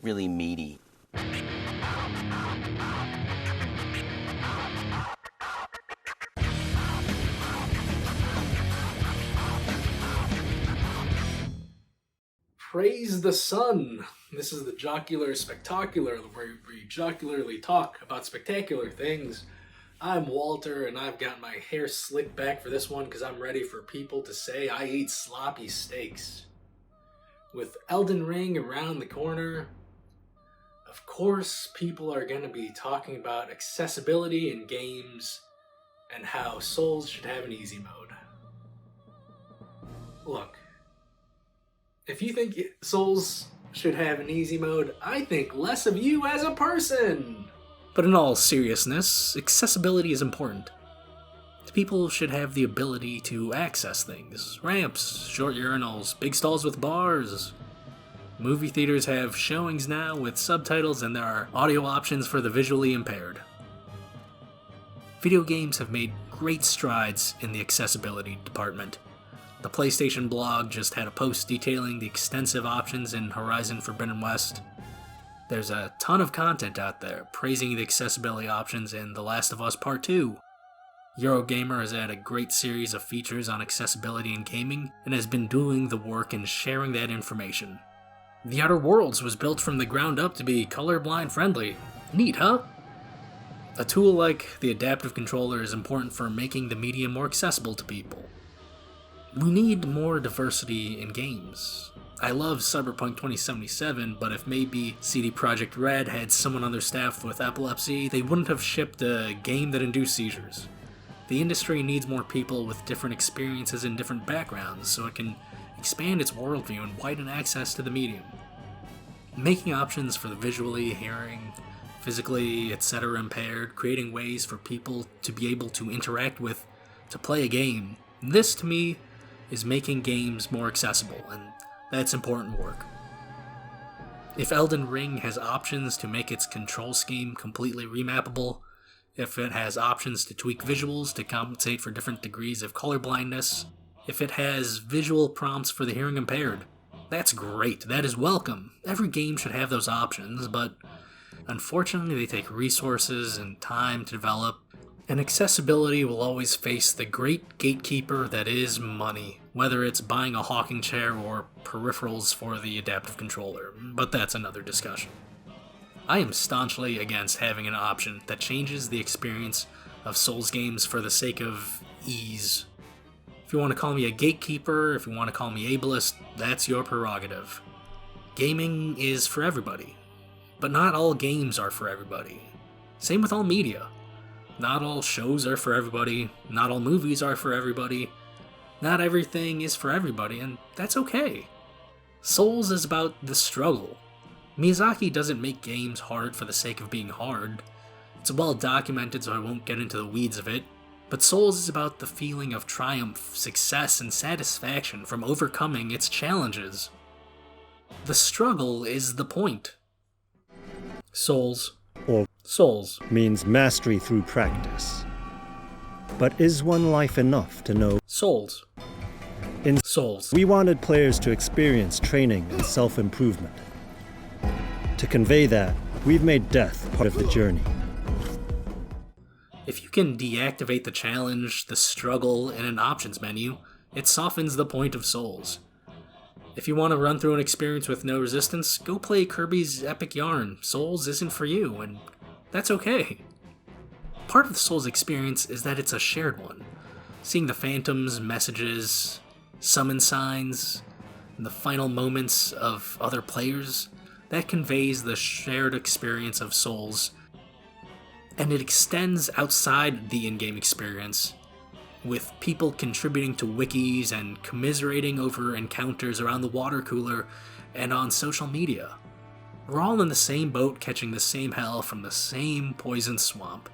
really meaty. Praise the sun! This is the Jocular Spectalkular, where we jocularly talk about spectacular things. I'm Walter, and I've got my hair slicked back for this one because I'm ready for people to say I eat sloppy steaks. With Elden Ring around the corner, of course people are going to be talking about accessibility in games and how Souls should have an easy mode. Look, if you think Souls should have an easy mode, I think less of you as a person! But in all seriousness, accessibility is important. People should have the ability to access things. Ramps, short urinals, big stalls with bars. Movie theaters have showings now with subtitles, and there are audio options for the visually impaired. Video games have made great strides in the accessibility department. The PlayStation blog just had a post detailing the extensive options in Horizon Forbidden West. There's a ton of content out there praising the accessibility options in The Last of Us Part 2. Eurogamer has had a great series of features on accessibility in gaming and has been doing the work in sharing that information. The Outer Worlds was built from the ground up to be colorblind friendly. Neat, huh? A tool like the adaptive controller is important for making the medium more accessible to people. We need more diversity in games. I love Cyberpunk 2077, but if maybe CD Projekt Red had someone on their staff with epilepsy, they wouldn't have shipped a game that induced seizures. The industry needs more people with different experiences and different backgrounds so it can expand its worldview and widen access to the medium. Making options for the visually, hearing, physically, etc. impaired, creating ways for people to be able to interact with, to play a game. This, to me, is making games more accessible, and that's important work. If Elden Ring has options to make its control scheme completely remappable, if it has options to tweak visuals to compensate for different degrees of colorblindness, if it has visual prompts for the hearing impaired, that's great, that is welcome. Every game should have those options, but unfortunately they take resources and time to develop, and accessibility will always face the great gatekeeper that is money, whether it's buying a hawking chair or peripherals for the adaptive controller, but that's another discussion. I am staunchly against having an option that changes the experience of Souls games for the sake of ease. If you want to call me a gatekeeper, if you want to call me ableist, that's your prerogative. Gaming is for everybody, but not all games are for everybody. Same with all media. Not all shows are for everybody, not all movies are for everybody, not everything is for everybody, and that's okay. Souls is about the struggle. Miyazaki doesn't make games hard for the sake of being hard. It's well documented, so I won't get into the weeds of it, but Souls is about the feeling of triumph, success, and satisfaction from overcoming its challenges. The struggle is the point. Souls means mastery through practice. But is one life enough to know? Souls. We wanted players to experience training and self-improvement. To convey that, we've made death part of the journey. If you can deactivate the challenge, the struggle, in an options menu, it softens the point of Souls. If you want to run through an experience with no resistance, go play Kirby's Epic Yarn. Souls isn't for you, and that's okay. Part of the Souls experience is that it's a shared one. Seeing the phantoms, messages, summon signs, and the final moments of other players, that conveys the shared experience of Souls, and it extends outside the in-game experience, with people contributing to wikis and commiserating over encounters around the water cooler and on social media. We're all in the same boat catching the same hell from the same poison swamp.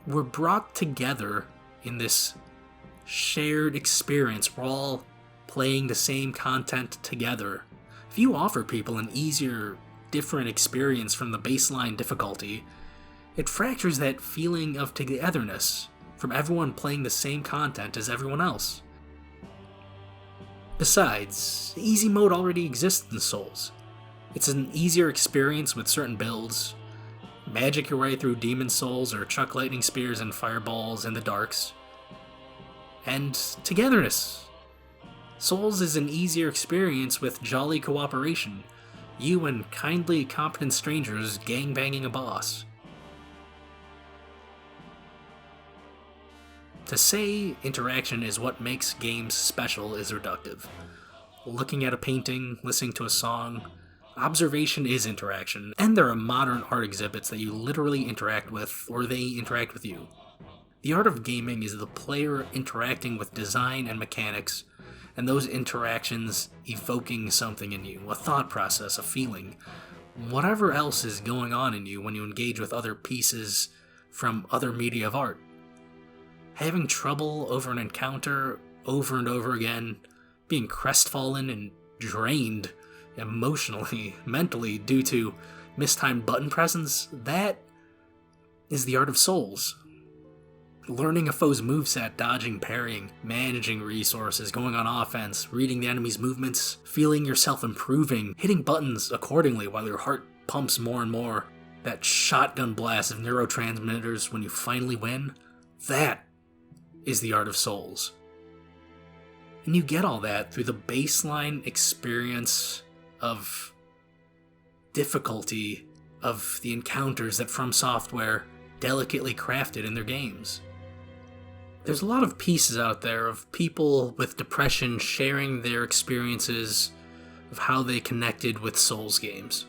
We're brought together in this shared experience. We're all playing the same content together. If you offer people an easier, different experience from the baseline difficulty, it fractures that feeling of togetherness from everyone playing the same content as everyone else. Besides, easy mode already exists in Souls. It's an easier experience with certain builds. Magic your way through Demon Souls or chuck lightning spears and fireballs in the darks. And togetherness. Souls is an easier experience with jolly cooperation. You and kindly, competent strangers gangbanging a boss. To say interaction is what makes games special is reductive. Looking at a painting, listening to a song, observation is interaction, and there are modern art exhibits that you literally interact with, or they interact with you. The art of gaming is the player interacting with design and mechanics, and those interactions evoking something in you, a thought process, a feeling, whatever else is going on in you when you engage with other pieces from other media of art. Having trouble over an encounter over and over again, being crestfallen and drained emotionally, mentally, due to mistimed button presses, that is the art of Souls. Learning a foe's moveset, dodging, parrying, managing resources, going on offense, reading the enemy's movements, feeling yourself improving, hitting buttons accordingly while your heart pumps more and more, that shotgun blast of neurotransmitters when you finally win, that is the art of Souls. And you get all that through the baseline experience of difficulty of the encounters that From Software delicately crafted in their games. There's a lot of pieces out there of people with depression sharing their experiences of how they connected with Souls games.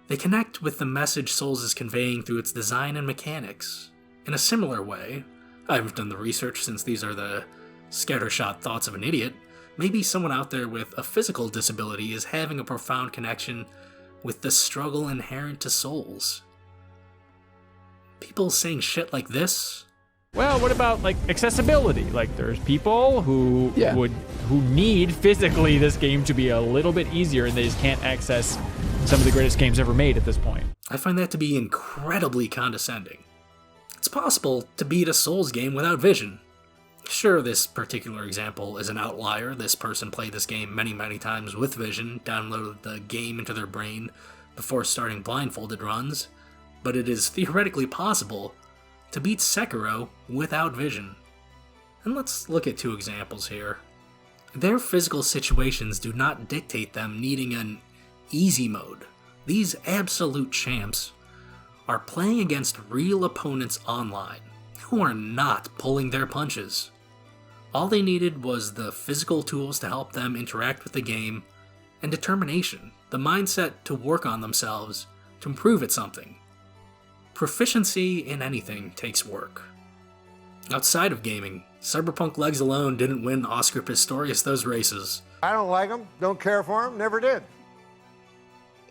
They connect with the message Souls is conveying through its design and mechanics. In a similar way, I haven't done the research since these are the scattershot thoughts of an idiot, maybe someone out there with a physical disability is having a profound connection with the struggle inherent to Souls. People saying shit like this? Well, what about like accessibility? Like there's people who need physically this game to be a little bit easier and they just can't access some of the greatest games ever made at this point. I find that to be incredibly condescending. It's possible to beat a Souls game without vision. Sure, this particular example is an outlier. This person played this game many, many times with vision, downloaded the game into their brain before starting blindfolded runs, but it is theoretically possible to beat Sekiro without vision. And let's look at two examples here. Their physical situations do not dictate them needing an easy mode. These absolute champs are playing against real opponents online who are not pulling their punches. All they needed was the physical tools to help them interact with the game and determination, the mindset to work on themselves to improve at something. Proficiency in anything takes work. Outside of gaming, Cyberpunk legs alone didn't win Oscar Pistorius those races. I don't like them, don't care for them, never did.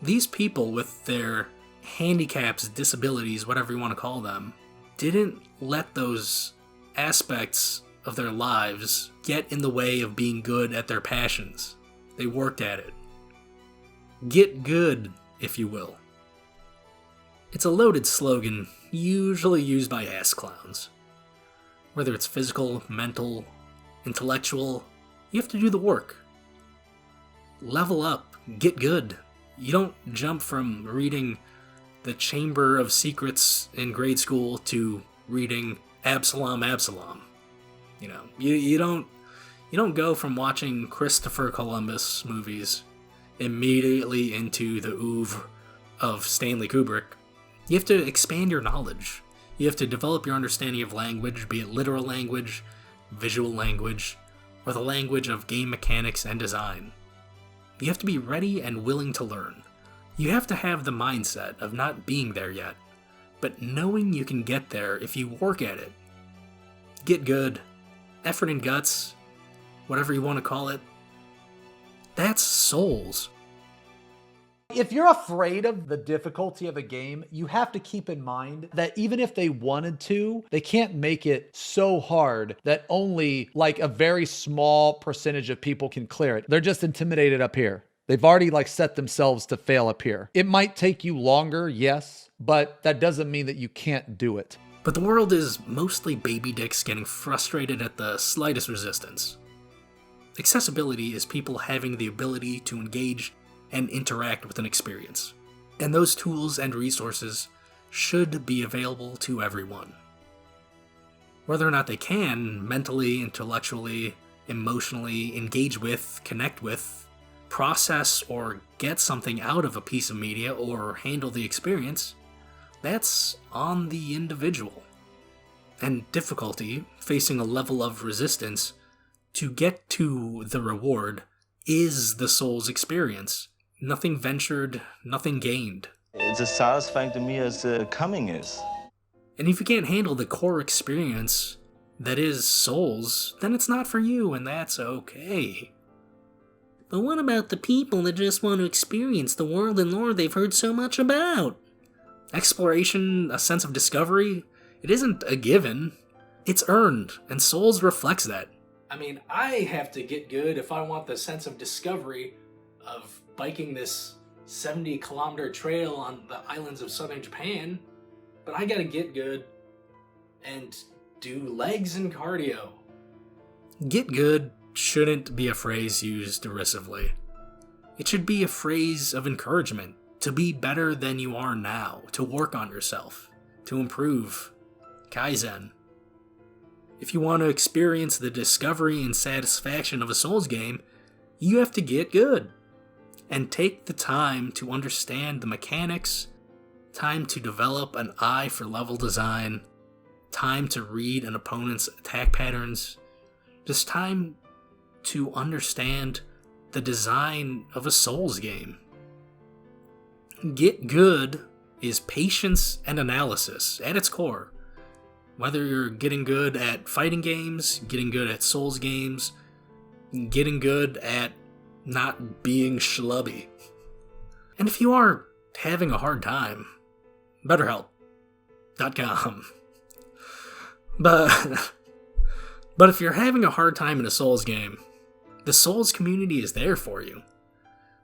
These people with their handicaps, disabilities, whatever you want to call them, didn't let those aspects of their lives get in the way of being good at their passions. They worked at it. Get good, if you will. It's a loaded slogan, usually used by ass clowns. Whether it's physical, mental, intellectual, you have to do the work. Level up, get good. You don't jump from reading The Chamber of Secrets in grade school to reading Absalom, Absalom. You know, you don't go from watching Christopher Columbus movies immediately into the oeuvre of Stanley Kubrick. You have to expand your knowledge. You have to develop your understanding of language, be it literal language, visual language, or the language of game mechanics and design. You have to be ready and willing to learn. You have to have the mindset of not being there yet, but knowing you can get there if you work at it. Get good, effort and guts, whatever you want to call it. That's Souls. If you're afraid of the difficulty of a game, you have to keep in mind that even if they wanted to, they can't make it so hard that only like a very small percentage of people can clear it. They're just intimidated up here. They've already set themselves to fail up here. It might take you longer, yes, but that doesn't mean that you can't do it. But the world is mostly baby dicks getting frustrated at the slightest resistance. Accessibility is people having the ability to engage and interact with an experience. And those tools and resources should be available to everyone. Whether or not they can mentally, intellectually, emotionally engage with, connect with, process, or get something out of a piece of media or handle the experience, that's on the individual. And difficulty, facing a level of resistance to get to the reward, is the soul's experience. Nothing ventured, nothing gained. It's as satisfying to me as coming is. And if you can't handle the core experience that is Souls, then it's not for you, and that's okay. But what about the people that just want to experience the world and lore they've heard so much about? Exploration, a sense of discovery, it isn't a given. It's earned, and Souls reflects that. I mean, I have to get good if I want the sense of discovery of biking this 70-kilometer trail on the islands of southern Japan, but I gotta get good and do legs and cardio. Get good shouldn't be a phrase used derisively. It should be a phrase of encouragement to be better than you are now, to work on yourself, to improve, Kaizen. If you want to experience the discovery and satisfaction of a Souls game, you have to get good and take the time to understand the mechanics, time to develop an eye for level design, time to read an opponent's attack patterns, just time to understand the design of a Souls game. Get good is patience and analysis at its core. Whether you're getting good at fighting games, getting good at Souls games, getting good at not being schlubby. And if you are having a hard time, BetterHelp.com. But if you're having a hard time in a Souls game, the Souls community is there for you.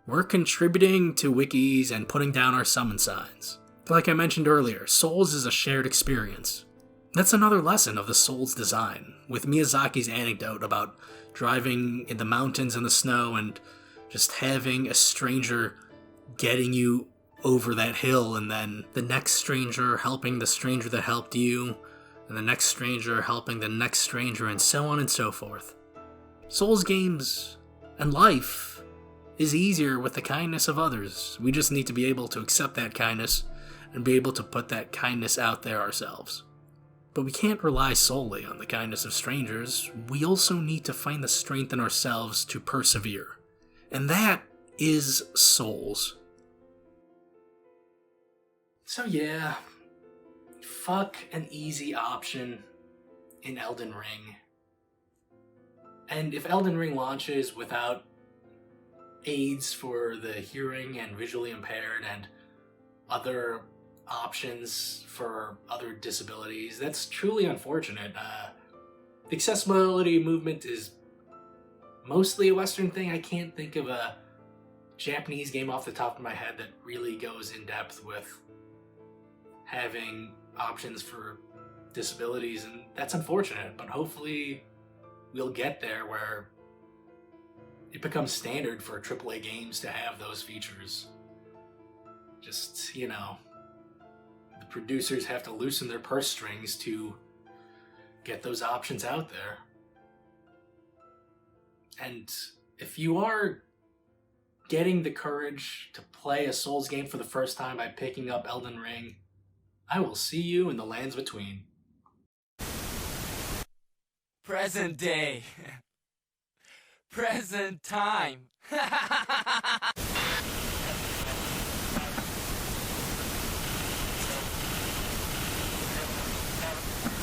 We're contributing to wikis and putting down our summon signs. Like I mentioned earlier, Souls is a shared experience. That's another lesson of the Souls design, with Miyazaki's anecdote about driving in the mountains in the snow and just having a stranger getting you over that hill, and then the next stranger helping the stranger that helped you, and the next stranger helping the next stranger, and so on and so forth. Souls games and life is easier with the kindness of others. We just need to be able to accept that kindness and be able to put that kindness out there ourselves. But we can't rely solely on the kindness of strangers. We also need to find the strength in ourselves to persevere. And that is Souls. So yeah, fuck an easy option in Elden Ring. And if Elden Ring launches without aids for the hearing and visually impaired and other options for other disabilities, that's truly unfortunate. The accessibility movement is mostly a Western thing. I can't think of a Japanese game off the top of my head that really goes in depth with having options for disabilities, and that's unfortunate, but hopefully we'll get there where it becomes standard for AAA games to have those features. Just, the producers have to loosen their purse strings to get those options out there. And if you are getting the courage to play a Souls game for the first time by picking up Elden Ring, I will see you in the lands between. Present day. Present time.